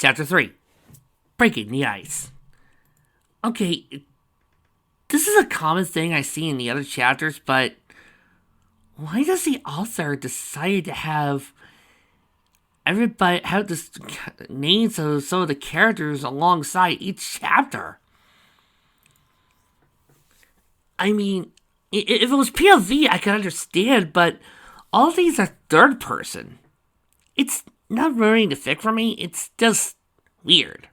Chapter 3 Breaking the Ice. Okay, this is a common thing I see in the other chapters, but why does the author decide to have everybody have the names of some of the characters alongside each chapter? I mean, if it was POV, I could understand, but all these are third person. It's not ruining the fic for me, it's just weird.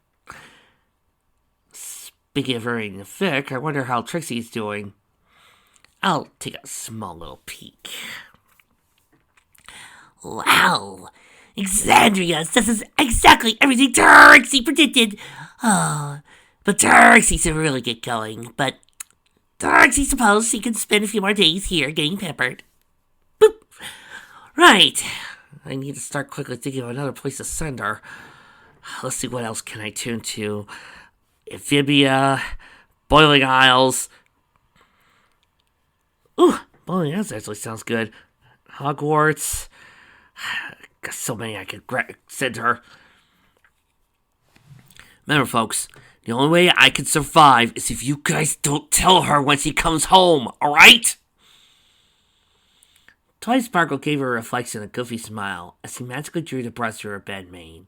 Speaking of ruining the fic, I wonder how Trixie's doing. I'll take a small little peek. Wow! Exandria, this is exactly everything Trixie predicted! Oh, but Trixie's to really get going, but Trixie supposes she can spend a few more days here getting pampered. Boop! Right. I need to start quickly thinking of another place to send her. Let's see, what else can I tune to? Amphibia, Boiling Isles. Ooh, Boiling Isles actually sounds good. Hogwarts. Got so many I could send her. Remember, folks, the only way I can survive is if you guys don't tell her when she comes home, alright? Twilight Sparkle gave her reflection a goofy smile as he magically drew the brush through her bed mane.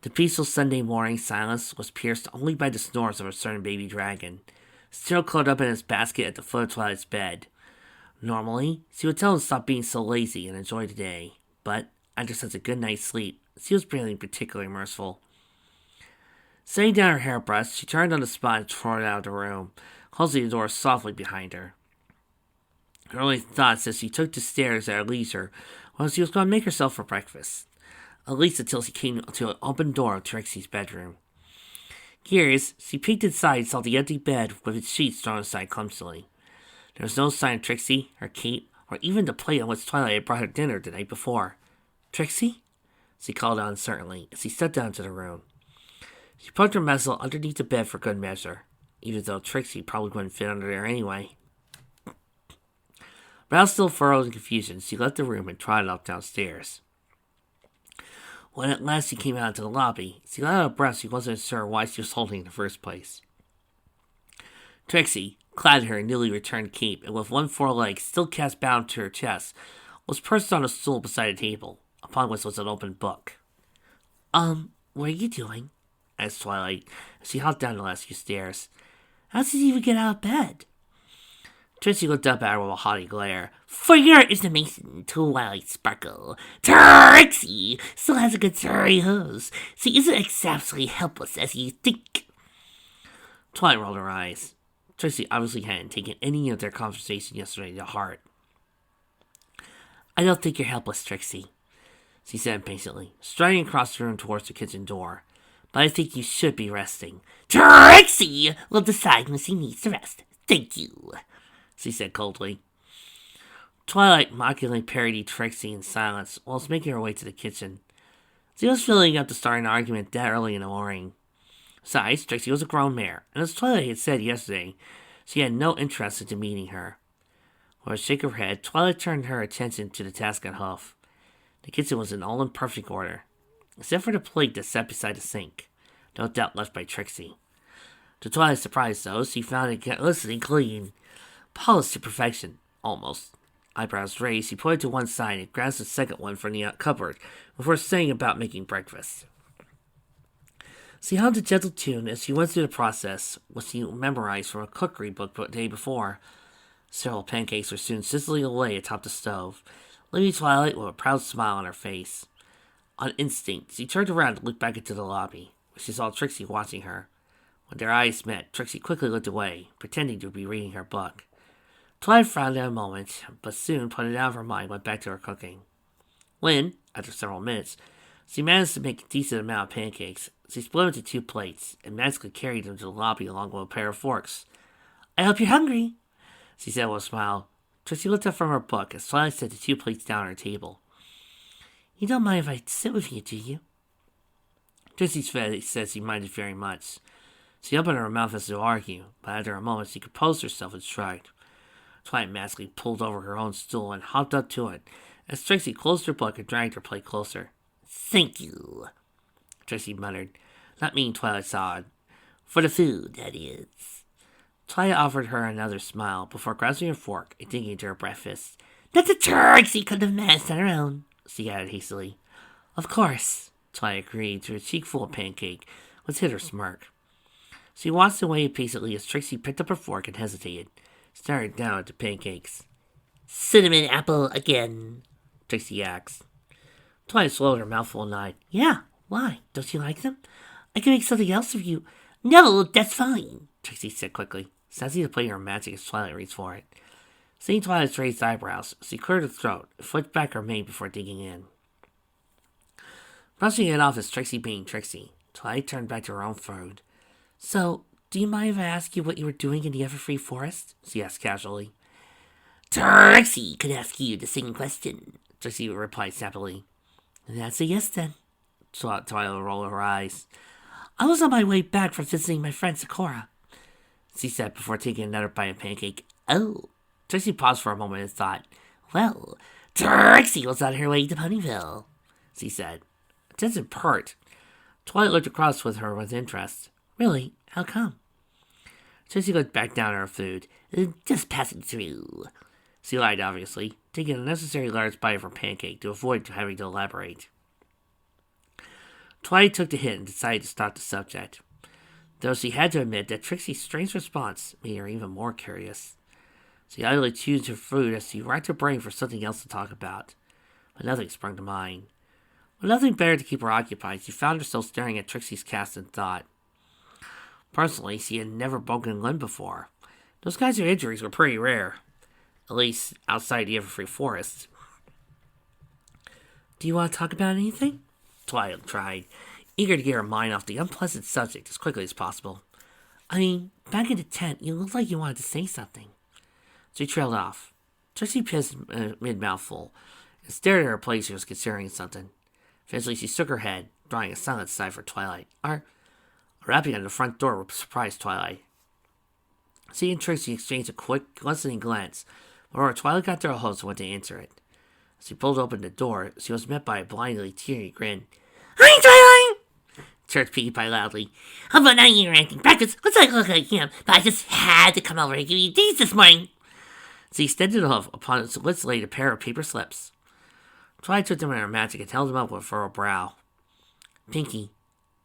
The peaceful Sunday morning silence was pierced only by the snores of a certain baby dragon, still curled up in his basket at the foot of Twilight's bed. Normally, she would tell him to stop being so lazy and enjoy the day, but after such a good night's sleep, she was feeling particularly merciful. Setting down her hairbrush, she turned on the spot and trotted out of the room, closing the door softly behind her. Her only thoughts as she took the stairs at her leisure was she was going to make herself for breakfast, at least until she came to an open door of Trixie's bedroom. Curious, she peeked inside and saw the empty bed with its sheets thrown aside clumsily. There was no sign of Trixie, her cape, or even the plate on which Twilight had brought her dinner the night before. "Trixie?" she called out uncertainly as she stepped down to the room. She poked her muzzle underneath the bed for good measure, even though Trixie probably wouldn't fit under there anyway. Brow still furrowed in confusion, she left the room and trotted off downstairs. When at last she came out into the lobby, she let out a breath she wasn't sure why she was holding in the first place. Trixie, clad in her newly returned cape and with one foreleg still cast bound to her chest, was perched on a stool beside a table, upon which was an open book. What are you doing?" asked Twilight as she hopped down the last few stairs. "How did you even get out of bed?" Trixie looked up at her with a haughty glare. "For your information, Twilight Sparkle, Trixie still has a good sorry hose. She isn't exactly helpless as you think." Twilight rolled her eyes. Trixie obviously hadn't taken any of their conversation yesterday to heart. "I don't think you're helpless, Trixie," she said impatiently, striding across the room towards the kitchen door. "But I think you should be resting." "Trixie will decide when she needs to rest. Thank you," she said coldly. Twilight mockingly parodied Trixie in silence whilst making her way to the kitchen. She was filling up to start an argument that early in the morning. Besides, Trixie was a grown mare, and as Twilight had said yesterday, she had no interest in demeaning her. With a shake of her head, Twilight turned her attention to the task at hand. The kitchen was in all in perfect order, except for the plate that sat beside the sink, no doubt left by Trixie. To Twilight's surprise, though, she found it glistening clean, polished to perfection, almost. Eyebrows raised, she pointed to one side and grasped the second one from the cupboard before saying about making breakfast. She hummed a gentle tune as she went through the process, which she memorized from a cookery book the day before. Several pancakes were soon sizzling away atop the stove, leaving Twilight with a proud smile on her face. On instinct, she turned around to look back into the lobby, where she saw Trixie watching her. When their eyes met, Trixie quickly looked away, pretending to be reading her book. Twilight frowned at a moment, but soon put it out of her mind and went back to her cooking. When, after several minutes, she managed to make a decent amount of pancakes, she split into 2 plates and magically carried them to the lobby along with a pair of forks. "I hope you're hungry," she said with a smile. Trixie looked up from her book as Twilight set the 2 plates down on her table. "You don't mind if I sit with you, do you?" Trixie's face said she minded very much. She opened her mouth as to argue, but after a moment she composed herself and shrugged. Twilight magically pulled over her own stool and hopped up to it, as Trixie closed her book and dragged her plate closer. "Thank you." Trixie muttered. Not mean, Twilight sighed. For the food, that is. Twilight offered her another smile before grasping her fork and digging into her breakfast. That's a Trixie could have managed on her own, she added hastily. Of course, Twilight agreed to a cheek full of pancake, which hid her smirk. She watched away impatiently as Trixie picked up her fork and hesitated, staring down at the pancakes. Cinnamon apple again, Trixie asked. Twilight swallowed her mouthful and lied. Yeah, why? Don't you like them? I can make something else of you. No, that's fine, Trixie said quickly, sensing the play her magic as Twilight reached for it. Seeing Twilight's raised eyebrows, she cleared her throat and flipped back her mane before digging in. Brushing it off as Trixie being Trixie, Twilight turned back to her own food. So, do you mind if I ask you what you were doing in the Everfree Forest? She asked casually. Trixie could ask you the same question, Trixie replied sappily. That's a yes then, Twilight rolled her eyes. I was on my way back from visiting my friend Sakura, she said before taking another bite of pancake. Oh. Trixie paused for a moment and thought. Well, Trixie was on her way to Ponyville, she said. Attention pert. Twilight looked across with her with interest. Really? How come? Trixie looked back down at her food. Just passing through. She lied, obviously, taking a necessary large bite of her pancake to avoid having to elaborate. Twilight took the hint and decided to stop the subject, though she had to admit that Trixie's strange response made her even more curious. She idly chewed her food as she racked her brain for something else to talk about, but nothing sprung to mind. With nothing better to keep her occupied, she found herself staring at Trixie's cast and thought. Personally, she had never broken a limb before. Those kinds of injuries were pretty rare, at least outside the Everfree Forest. Do you want to talk about anything? Twilight tried, eager to get her mind off the unpleasant subject as quickly as possible. I mean, back in the tent, you looked like you wanted to say something. She trailed off. Trixie pissed mid-mouthful and stared at her plate. She was considering something. Eventually, she shook her head, drawing a silent sigh for Twilight. Rapping on the front door surprised Twilight. She and Trixie exchanged a quick, glistening glance before Twilight got to her host and went to answer it. As she pulled open the door, she was met by a blindly teary grin. Hi, Twilight! Chirped Pinkie Pie loudly. How about not interacting breakfast? Looks like I look like him, but I just had to come over and give you these this morning. She extended a hoof upon its lips laid a pair of paper slips. Twilight took them in her magic and held them up with a furrowed brow. Pinkie,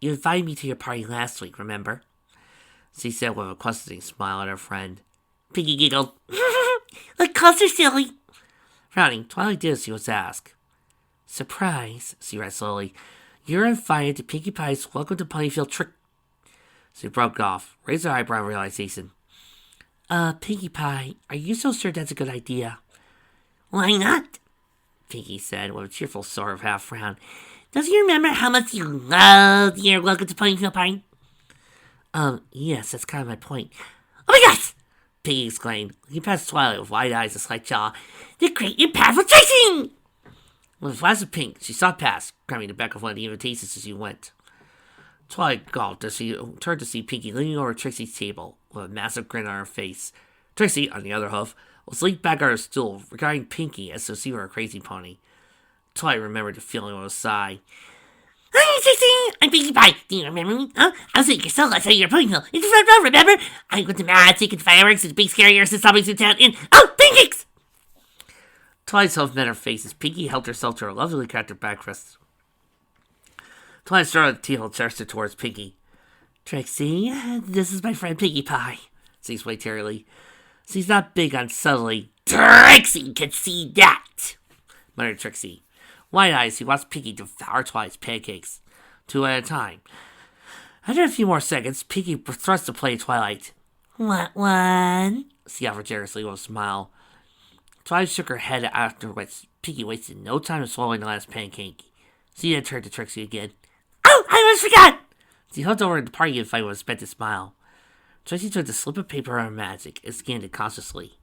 you invited me to your party last week, remember? She said with a questioning smile at her friend. Pinkie giggled. Of course you're silly. Frowning, Twilight did as she was asked. Surprise, she read slowly. You're invited to Pinkie Pie's Welcome to Ponyville trick. She broke off, raised her eyebrow in realization. Pinkie Pie, are you so sure that's a good idea? Why not? Pinkie said with a cheerful sort of half frown. Don't you remember how much you loved your Welcome to Ponyville party? Yes, that's kind of my point. Oh my gosh! Pinkie exclaimed, looking past Twilight with wide eyes and slight jaw. The great and powerful Trixie! With a flash of pink, she saw past, cramming the back of one of the invitations as she went. Twilight gulped as she turned to see Pinkie leaning over Trixie's table with a massive grin on her face. Trixie, on the other hoof, was leaned back on her stool, regarding Pinkie as though she were a crazy pony. Twilight remembered the feeling with a sigh. Hi, Trixie! I'm Pinkie Pie. Do you remember me? Huh? I was at your cell last night at your Ponyville. In the front row, remember? I went to magic and fireworks and big scary artists and zombies in town and... Oh, pancakes! Twilight's hoof met her face as Pinkie helped herself to her lovely crafted breakfast. Twilight started the table and gestured towards Pinkie. Trixie, this is my friend Pinkie Pie, she explained tearily. She's not big on subtly. Trixie can see that, muttered Trixie. Wide-eyed, she watched Pinkie devour Twilight's pancakes, 2 at a time. After a few more seconds, Pinkie thrust the plate at Twilight. What one? She offered generously with a smile. Twilight shook her head after which Pinkie wasted no time in swallowing the last pancake. She then turned to Trixie again. Oh, I almost forgot! She hugged over the party invite with a spent smile. Trixie took the slip of paper out of magic and scanned it cautiously.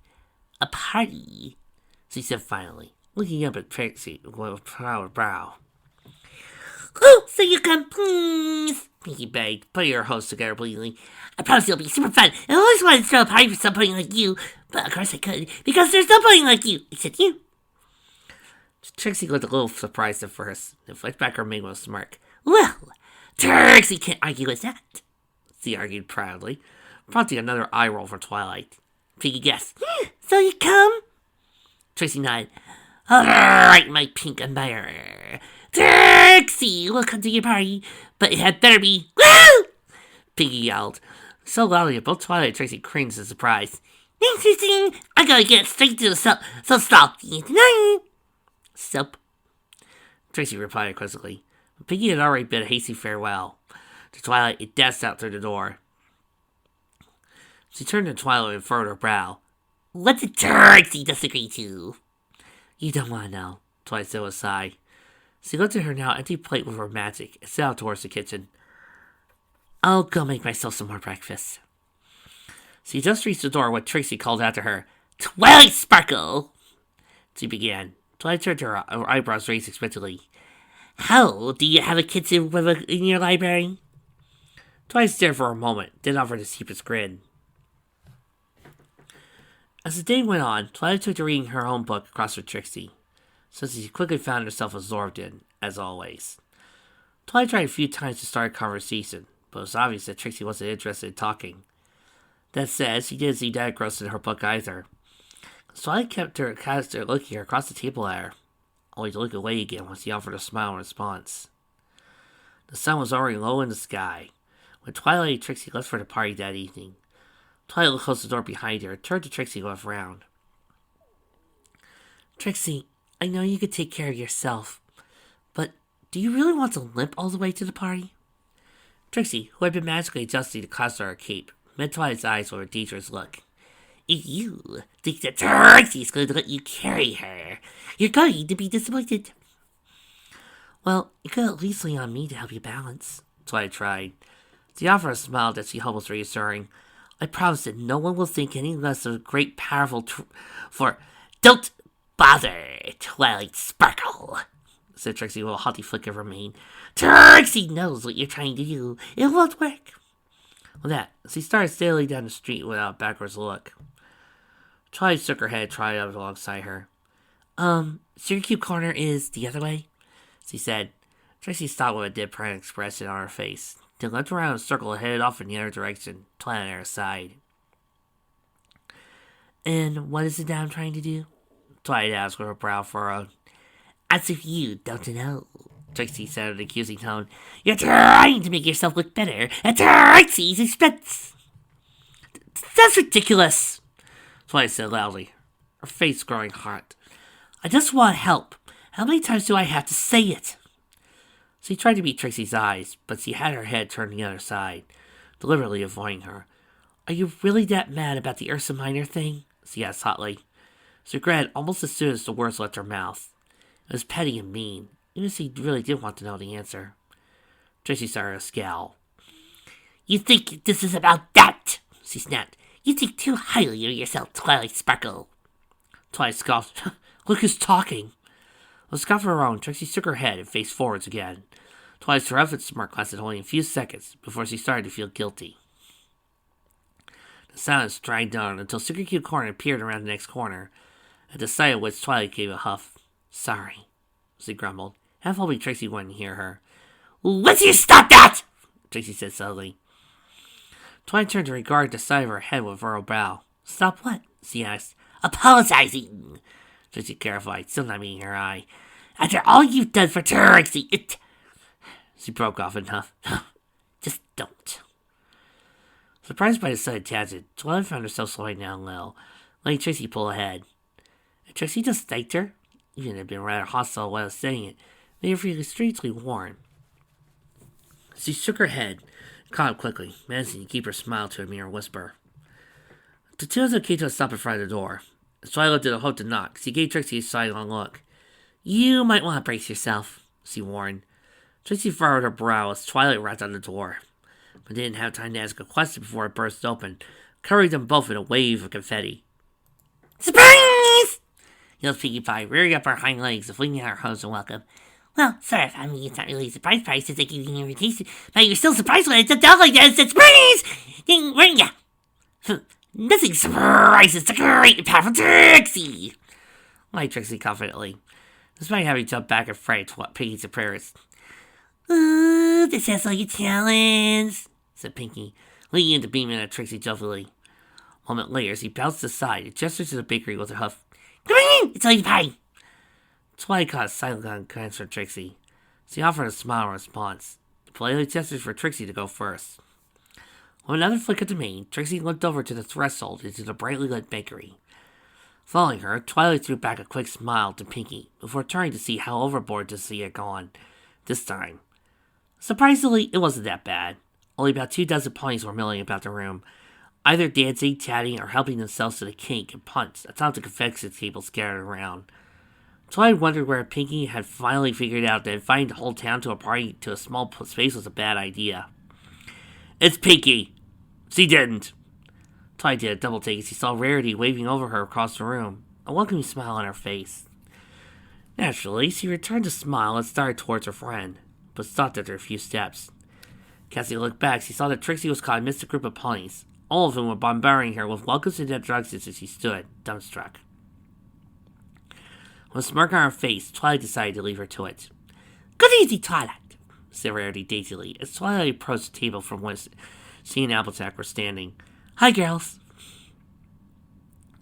A party, she said finally, looking up at Trixie with a proud brow. Oh, so you come, please, Pinkie begged, putting her hosts together bleedingly. I promise it'll be super fun. I always wanted to throw a party for somebody like you, but of course I couldn't, because there's nobody like you, except you. Trixie looked a little surprised at first, then flicked back her mane with a smirk. Well, Trixie can't argue with that, she argued proudly, prompting another eye roll from Twilight. Piggy guessed. So you come? Trixie nodded. All right, my pink admirer. Trixie will come to your party, but it had better be woo! Piggy yelled, so loudly that both Twilight and Trixie cringed in surprise. Interesting. I gotta get straight to the soap, so stop tonight. Soap? Trixie replied quizzically. Piggy had already bid a hasty farewell. To Twilight, it dashed out through the door. She turned to Twilight and furrowed her brow. What did Trixie disagree to? You don't want to know, Twilight said with a sigh. She looked at her now empty plate with her magic and set out towards the kitchen. I'll go make myself some more breakfast. She just reached the door when Trixie called after her. Twilight Sparkle! She began. Twilight turned to her eyebrows raised expectantly. How? Do you have a kitchen in your library? Twilight stared for a moment, then offered a sheepish grin. As the day went on, Twilight took to reading her own book across with Trixie, since she quickly found herself absorbed in, as always. Twilight tried a few times to start a conversation, but it was obvious that Trixie wasn't interested in talking. That said, she didn't seem that engrossed in her book either. Twilight kept her looking across the table at her, only to look away again when she offered a smile in response. The sun was already low in the sky when Twilight and Trixie left for the party that evening. Twilight closed the door behind her, turned to Trixie and left round. Trixie, I know you could take care of yourself, but do you really want to limp all the way to the party? Trixie, who had been magically adjusting to cost her a cape, met Twilight's eyes with a dangerous look. If you think that Trixie's going to let you carry her, you're going to be disappointed. Well, you could at least lean on me to help you balance, Twilight tried. She offered a smile that she hoped was reassuring. I promise that no one will think any less of a great, powerful for... Don't bother, Twilight Sparkle, said Trixie with a haughty flick of her mane. Trixie knows what you're trying to do. It won't work. With that, she started sailing down the street without a backwards look. Twilight shook her head, tried out alongside her. Sugar Cube Corner is the other way, she said. Trixie stopped with a dead-prone expression on her face, then looked around in a circle and headed off in the other direction, Twilight at her side. And what is it that I'm trying to do? Twilight asked with her brow furrowed. As if you don't know, Trixie said in an accusing tone. You're trying to make yourself look better at Trixie's expense. That's ridiculous, Twilight said loudly, her face growing hot. I just want help. How many times do I have to say it? She tried to meet Trixie's eyes, but she had her head turned the other side, deliberately avoiding her. Are you really that mad about the Ursa Minor thing? She asked hotly. She regretted almost as soon as the words left her mouth. It was petty and mean, even if she really did want to know the answer. Trixie started to scowl. You think this is about that? She snapped. You think too highly of yourself, Twilight Sparkle. Twilight scoffed. Look who's talking. With a scoff of her own, Trixie shook her head and faced forwards again. Twilight's triumphant smirk lasted only a few seconds before she started to feel guilty. The silence dragged on until Sugar Cube Corner appeared around the next corner, at the sight of which Twilight gave a huff. Sorry, she grumbled, half hoping Trixie wouldn't hear her. Would you stop that? Trixie said sullenly. Twilight turned to regard the side of her head with furrowed brow. Stop what? She asked. Apologizing, Trixie clarified, still not meeting her eye. After all you've done for Trixie, it... She broke off in huff. Just don't. Surprised by the sudden tangent, Twilight found herself slowing down a little, letting Trixie pull ahead. And Trixie just thanked her, even if it had been rather hostile while saying it, made her feel strangely warm. She shook her head, caught up quickly, managing to keep her smile to a mere whisper. The two of them came to a stop in front of the door. As Twilight looked at the hope to knock, she gave Trixie a sidelong look. You might want to brace yourself, she warned. Trixie furrowed her brow as Twilight rapped on the door, but didn't have time to ask a question before it burst open, covering them both in a wave of confetti. Surprise! Yelled Pinkie Pie, rearing up her hind legs and flinging out her hose in welcome. Well, sorry, I mean, it's not really a surprise party since I gave you an invitation, but you're still surprised when I stepped out like that and said, surprise! Ding, weren't ya? Nothing surprises the great and powerful Trixie! Lied Trixie confidently, despite having jumped back and frightened what Pinkie's appearance. Ooh, this sounds like a challenge, said Pinky, leaning into beaming at Trixie jovially. A moment later, as he bounced aside and gestured to the bakery with a huff. Come in! It's all you pie! Twilight caught a silent glance from Trixie. She offered a smile in response. He politely gestured for Trixie to go first. With another flick of the mane, Trixie looked over to the threshold into the brightly lit bakery. Following her, Twilight threw back a quick smile to Pinky before turning to see how overboard she had gone this time. Surprisingly, it wasn't that bad. Only about 24 ponies were milling about the room, either dancing, chatting, or helping themselves to the cake and punch atop the confection table scattered around. Twilight wondered where Pinky had finally figured out that inviting the whole town to a party to a small space was a bad idea. It's Pinky! She didn't! Twilight did a double take as she saw Rarity waving over her across the room, a welcoming smile on her face. Naturally, she returned the smile and started towards her friend, but stopped after a few steps. Cassie looked back, she saw that Trixie was caught amidst a group of ponies, all of whom were bombarding her with welcomes and introductions as she stood, dumbstruck. With a smirk on her face, Twilight decided to leave her to it. Good easy, Twilight, said Rarity daintily, as Twilight approached the table from whence she and Applejack were standing. Hi, girls,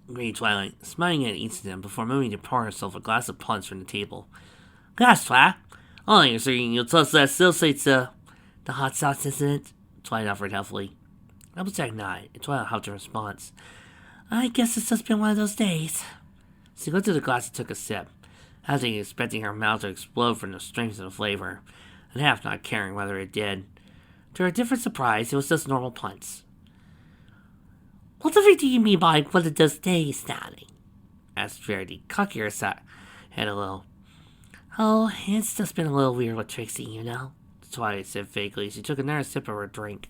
agreed Twilight, smiling at each of them before moving to pour herself a glass of punch from the table. Glass, Twilight. Only so you'll tell us that still it's the hot sauce, isn't it? Twilight offered helpfully. Applejack nodded, and Twilight helped in response. I guess it's just been one of those days. She lifted the glass and took a sip, half expecting her mouth to explode from the strength of the flavor, and half not caring whether it did. To her different surprise, it was just normal punch. What the freak do you mean by one of those days, darling? Asked Rarity, cocking her head a little. Oh, it's just been a little weird with Trixie, you know, Twilight said vaguely as she took another sip of her drink.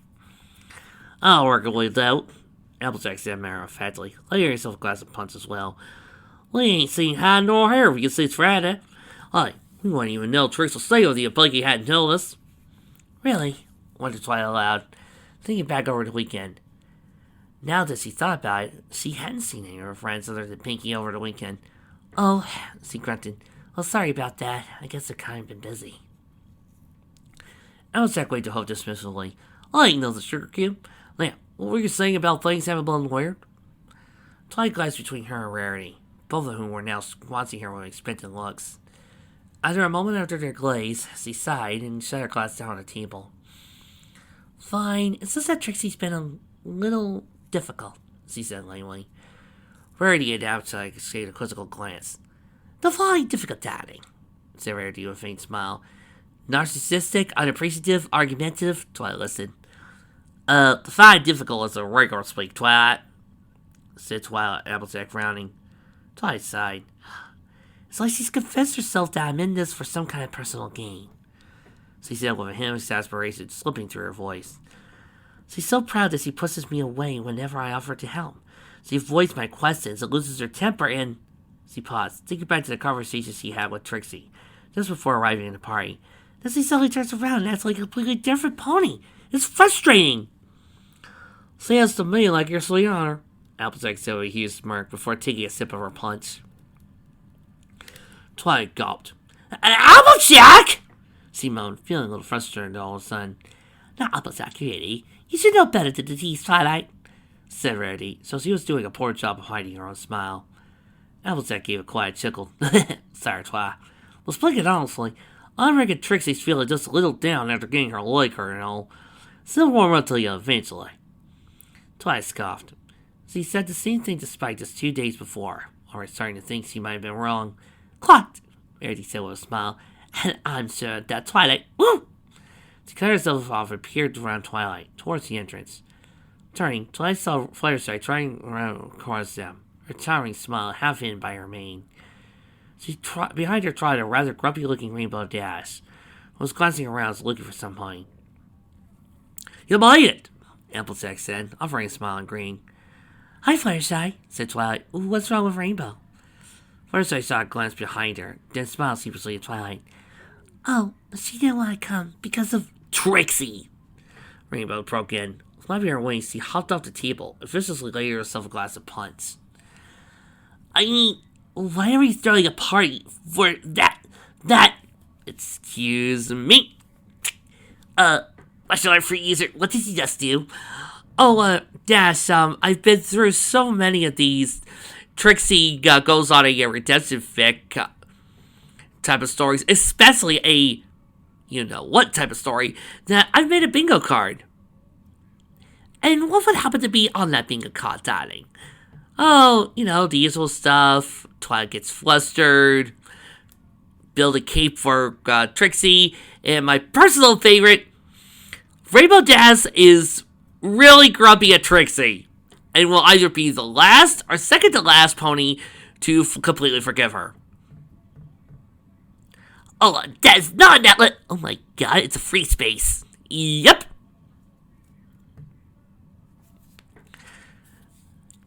I'll work it with out, Applejack said matter-of-factly, laying herself a glass of punch as well. We ain't seen hide nor hair of you since Friday. We wouldn't even know Trix will stay with you if Blakey hadn't told us. Really? Wondered Twilight aloud, thinking back over the weekend. Now that she thought about it, she hadn't seen any of her friends other than Pinky over the weekend. Oh, she grunted. Well, sorry about that. I guess they're kind of been busy. Applejack waved to Hope dismissively. I ain't know the sugar cube. Now, what were you saying about things having been weird? Twilight glanced between her and Rarity, both of whom were now watching her with expectant looks. After a moment after their glaze, she sighed and set her glass down on the table. Fine, it's just that Trixie's been a little difficult, she said lamely. Rarity and Applejack exchanged a quizzical glance. Define difficult, darling, said Rarity with a faint smile. Narcissistic, unappreciative, argumentative, Twilight listened. Define difficult as a regular speak, Twilight, said Twilight, Applejack frowning. Twilight sighed. It's like she's confessed herself that I'm in this for some kind of personal gain, she said with a hint of exasperation slipping through her voice. She's so proud that she pushes me away whenever I offer to help. She avoids my questions and loses her temper and... She paused, thinking back to the conversation she had with Trixie, just before arriving at the party. Then she suddenly turns around and acts like a completely different pony. It's frustrating! Sounds to me like you're sweet on her, Applejack said with a huge smirk before taking a sip of her punch. Twilight gulped. Applejack! She moaned, feeling a little frustrated all of a sudden. Now, Applejack, really, you should know better than to tease Twilight, said Rarity, so she was doing a poor job of hiding her own smile. Applejack gave a quiet chuckle. Sorry, Twilight. Well, speaking honestly, I reckon Trixie's feeling just a little down after getting her leg hurt and all. She'll warm up to you eventually. Twilight scoffed. She said the same thing to Spike just 2 days before, already starting to think she might have been wrong. Quite, Rarity said with a smile, and I'm sure that Twilight... Woo! She cut herself off and peered around Twilight, towards the entrance. Turning, Twilight saw Fluttershy trying around across them, her towering smile half hidden by her mane. Behind her trotted a rather grumpy-looking Rainbow Dash, who was glancing around looking for somebody. You made it, Applejack said, offering a smile and grin. Hi, Fluttershy, said Twilight. What's wrong with Rainbow? Fluttershy saw a glance behind her, then smiled sheepishly at Twilight. Oh, she didn't want to come because of Trixie, Rainbow broke in. Flapping her wings, she hopped off the table and viciously laid herself a glass of punch. I mean, why are we throwing a party for that? Excuse me, Martial art free user, what did you just do? Oh, Dash, I've been through so many of these. Trixie goes on a redemption fic type of stories, especially a what type of story, that I've made a bingo card. And what would happen to be on that bingo card, darling? Oh, the usual stuff. Twilight gets flustered. Build a cape for Trixie. And my personal favorite, Rainbow Dash is really grumpy at Trixie. And will either be the last or second to last pony to completely forgive her. Oh, that is not an outlet. Oh my god, it's a free space. Yep.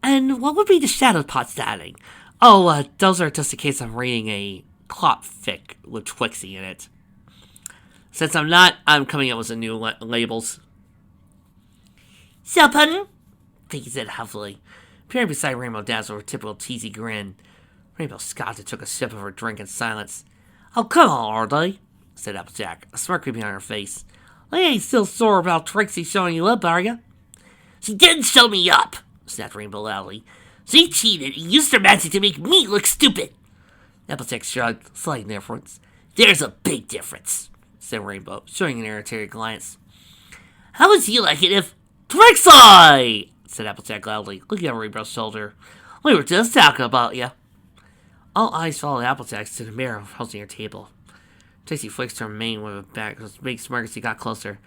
And what would be the shadow pots, darling? Oh, those are just in case I'm reading a clop fic with Twixie in it. Since I'm not, I'm coming up with some new labels. So, pardon? Pinky said huffily, appearing beside Rainbow Dash with a typical teasy grin. Rainbow scoffed and took a sip of her drink in silence. Oh, come on, Audrey, said Applejack, a smirk creeping on her face. I ain't still sore about Trixie showing you up, are ya? She didn't show me up, snapped Rainbow loudly. She cheated and used her magic to make me look stupid. Applejack shrugged, slight indifference. There's a big difference, said Rainbow, showing an irritated glance. How would you like it if... Trixie! Said Applejack loudly, looking over Rainbow's shoulder. We were just talking about you. All eyes followed Applejack to the mirror holding her table. Trixie flicks her mane with a back, with a big smirk as he got closer.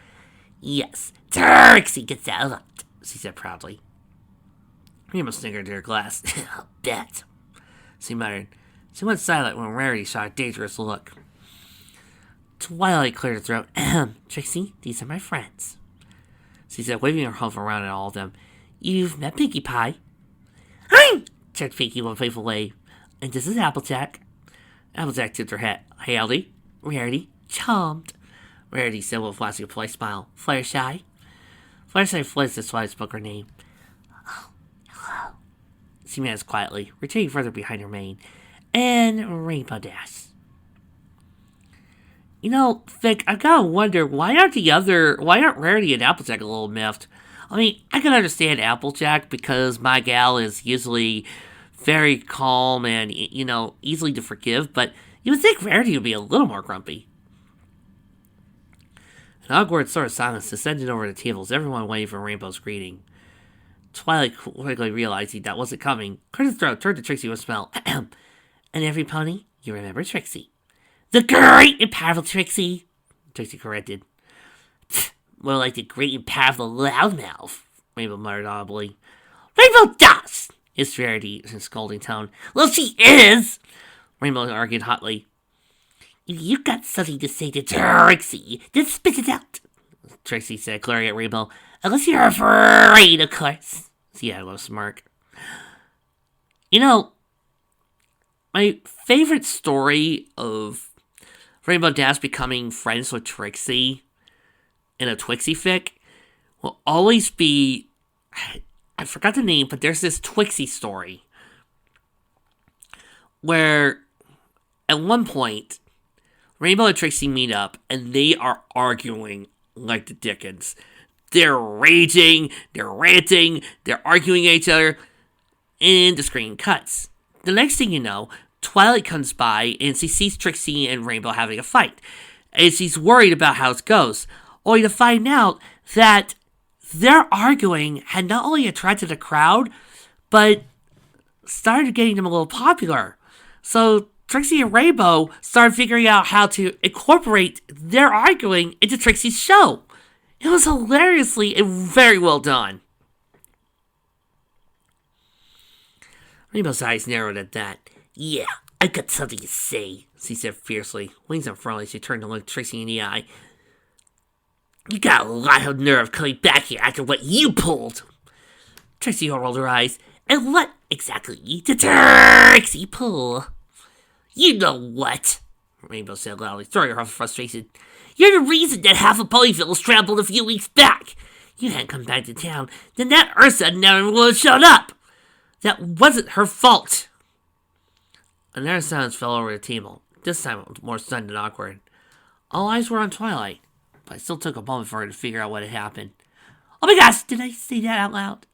Yes, Trixie gets out, she said proudly. Rainbow snickered to her glass. I'll bet, she muttered. She went silent when Rarity shot a dangerous look. Twilight cleared her throat. Trixie, these are my friends, she said, waving her hoof around at all of them. You've met Pinkie Pie. Hi! Checked Pinkie with a playful wave. And this is Applejack. Applejack tipped her hat. Howdy. Rarity. Charmed. Rarity said with a flashy polite smile. Fluttershy. Fluttershy flinched as Twilight spoke her name. Oh, hello, she managed quietly, retreating further behind her mane. And Rainbow Dash. Vic, I gotta wonder, why aren't Rarity and Applejack a little miffed? I mean, I can understand Applejack because my gal is usually very calm and, easily to forgive, but you would think Rarity would be a little more grumpy. An awkward sort of silence descended over the tables, everyone waiting for Rainbow's greeting. Twilight quickly realizing that wasn't coming, cleared his throat, turned to Trixie with a smile. And every pony, you remember Trixie. The great and powerful Trixie, Trixie corrected. More like the great and powerful Loudmouth, Rainbow muttered audibly. Rainbow Dash, hissed Rarity in a scolding tone. Well, she is, Rainbow argued hotly. If you got something to say to Trixie, then spit it out, Trixie said, glaring at Rainbow. Unless you're afraid, of course, she added with a smirk. My favorite story of Rainbow Dash becoming friends with Trixie in a Twixie fic will always be, I forgot the name, but there's this Twixie story where at one point Rainbow and Trixie meet up and they are arguing like the dickens. They're raging, they're ranting, they're arguing at each other, and the screen cuts. The next thing you know, Twilight comes by and she sees Trixie and Rainbow having a fight. And she's worried about how it goes. Only to find out that their arguing had not only attracted a crowd, but started getting them a little popular. So Trixie and Rainbow started figuring out how to incorporate their arguing into Trixie's show. It was hilariously and very well done. Rainbow's eyes narrowed at that. Yeah, I got something to say, she said fiercely. Wings unfurled as she turned to look Trixie in the eye. You got a lot of nerve coming back here after what you pulled. Trixie rolled her eyes. And what exactly did Trixie pull? You know what, Rainbow said loudly, throwing her off in frustration. You're the reason that half of Ponyville was trampled a few weeks back. You hadn't come back to town, then that Ursa never would have shown up. That wasn't her fault. Another silence fell over the table, this time more stunned and awkward. All eyes were on Twilight, but it still took a moment for her to figure out what had happened. Oh my gosh, did I say that out loud?